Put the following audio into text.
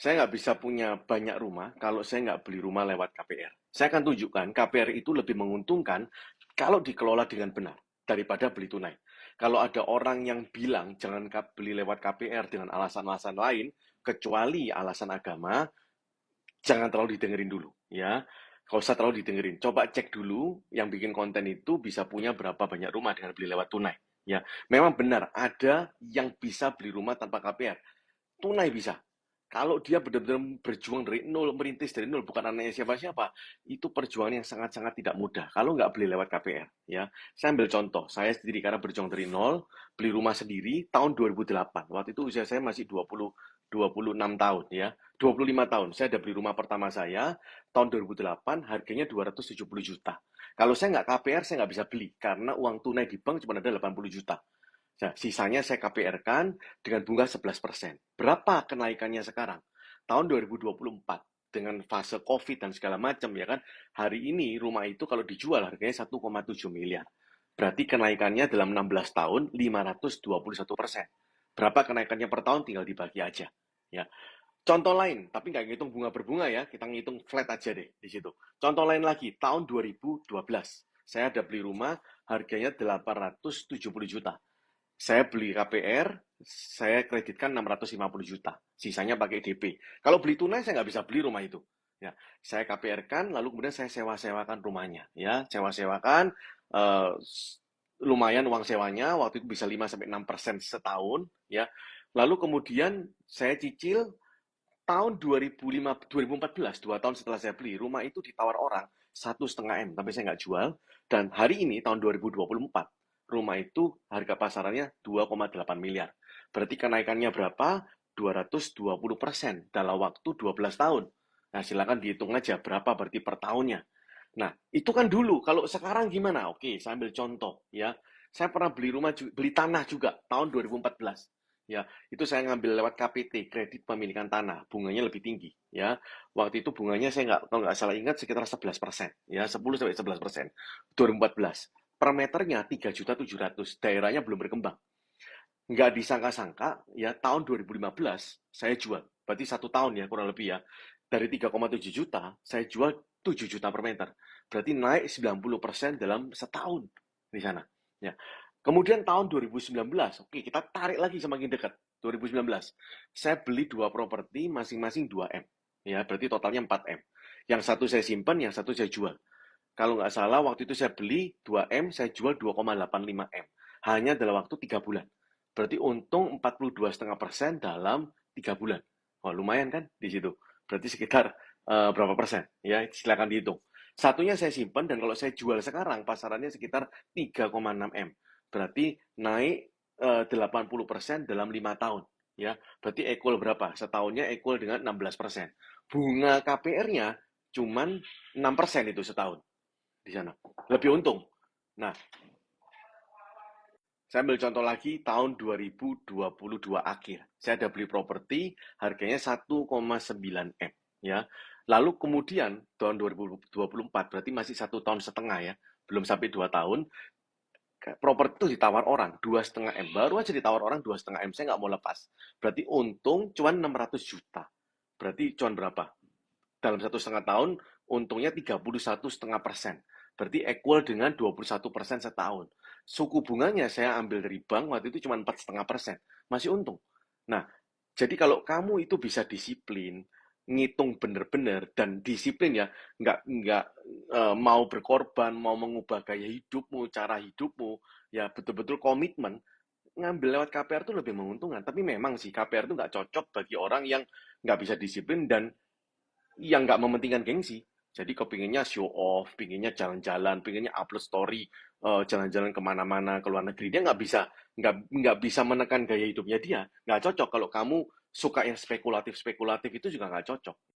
Saya nggak bisa punya banyak rumah kalau saya nggak beli rumah lewat KPR. Saya akan tunjukkan KPR itu lebih menguntungkan kalau dikelola dengan benar daripada beli tunai. Kalau ada orang yang bilang jangan beli lewat KPR dengan alasan-alasan lain, kecuali alasan agama, jangan terlalu didengerin dulu, ya. Kalau usah terlalu didengerin. Coba cek dulu yang bikin konten itu bisa punya berapa banyak rumah dengan beli lewat tunai. Ya, memang benar ada yang bisa beli rumah tanpa KPR. Tunai bisa. Kalau dia benar-benar berjuang dari nol, merintis dari nol, bukan anaknya siapa-siapa, itu perjuangan yang sangat-sangat tidak mudah. Kalau nggak beli lewat KPR, ya. Saya ambil contoh, saya sendiri karena berjuang dari nol, beli rumah sendiri tahun 2008. Waktu itu usia saya masih 26 tahun, ya. 25 tahun. Saya udah beli rumah pertama saya, tahun 2008, harganya 270 juta. Kalau saya nggak KPR, saya nggak bisa beli, karena uang tunai di bank cuma ada 80 juta. Nah, sisanya saya KPR-kan dengan bunga 11%. Berapa kenaikannya sekarang? Tahun 2024 dengan fase COVID dan segala macam ya kan. Hari ini rumah itu kalau dijual harganya 1,7 miliar. Berarti kenaikannya dalam 16 tahun 521%. Berapa kenaikannya per tahun tinggal dibagi aja. Ya. Contoh lain, tapi nggak ngitung bunga berbunga ya, kita ngitung flat aja deh di situ. Contoh lain lagi, tahun 2012, saya ada beli rumah harganya 870 juta. Saya beli KPR, saya kreditkan 650 juta. Sisanya pakai DP. Kalau beli tunai, saya nggak bisa beli rumah itu. Ya, saya KPR-kan, lalu kemudian saya sewa-sewakan rumahnya. Ya, sewa-sewakan, eh, lumayan uang sewanya, waktu itu bisa 5-6% setahun. Ya, lalu kemudian saya cicil tahun 2014, 2 tahun setelah saya beli, rumah itu ditawar orang 1,5 M, tapi saya nggak jual. Dan hari ini, tahun 2024, rumah itu harga pasarannya 2,8 miliar. Berarti kenaikannya berapa? 220% dalam waktu 12 tahun. Nah, silakan dihitung aja berapa berarti per tahunnya. Nah, itu kan dulu. Kalau sekarang gimana? Oke, saya ambil contoh ya. Saya pernah beli rumah, beli tanah juga tahun 2014. Ya, itu saya ngambil lewat KPT, kredit pemilikan tanah. Bunganya lebih tinggi ya. Waktu itu bunganya saya nggak, kalau nggak salah ingat sekitar 11%, ya 10-11%. 2014. Per meternya 3.700.000. Daerahnya belum berkembang. Nggak disangka-sangka ya tahun 2015 saya jual. Berarti 1 tahun ya kurang lebih ya. Dari 3,7 juta saya jual 7 juta per meter. Berarti naik 90% dalam setahun di sana. Ya. Kemudian tahun 2019, oke kita tarik lagi semakin dekat. 2019, saya beli 2 properti masing-masing 2 M. Ya, berarti totalnya 4 M. Yang satu saya simpan, yang satu saya jual. Kalau nggak salah waktu itu saya beli 2 M, saya jual 2,85 M. Hanya dalam waktu 3 bulan. Berarti untung 42,5% dalam 3 bulan. Oh, lumayan kan di situ. Berarti sekitar berapa persen? Ya, silakan dihitung. Satunya saya simpan dan kalau saya jual sekarang pasarannya sekitar 3,6 M. Berarti naik 80% dalam 5 tahun. Ya, berarti equal berapa? Setahunnya equal dengan 16%. Bunga KPR-nya cuman 6% itu setahun di sana. Lebih untung. Nah, saya ambil contoh lagi tahun 2022 akhir. Saya ada beli properti harganya 1,9 M ya. Lalu kemudian tahun 2024 berarti masih 1,5 tahun ya. Belum sampai 2 tahun. Properti itu ditawar orang 2,5 M. Baru aja ditawar orang 2,5 M. Saya nggak mau lepas. Berarti untung cuma 600 juta. Berarti cuma berapa? Dalam 1,5 tahun untungnya 31,5%. Berarti equal dengan 21% setahun. Suku bunganya saya ambil dari bank waktu itu cuma 4,5%. Masih untung. Nah, jadi kalau kamu itu bisa disiplin, ngitung bener-bener dan disiplin ya, nggak mau berkorban, mau mengubah gaya hidupmu, cara hidupmu, ya betul-betul komitmen, ngambil lewat KPR itu lebih menguntungkan. Tapi memang sih KPR itu nggak cocok bagi orang yang nggak bisa disiplin dan yang nggak mementingkan gengsi. Jadi kepinginnya show off, pinginnya jalan-jalan, pinginnya upload story, jalan-jalan kemana-mana ke luar negeri. Dia nggak bisa menekan gaya hidupnya dia. Nggak cocok kalau kamu suka yang spekulatif-spekulatif itu juga nggak cocok.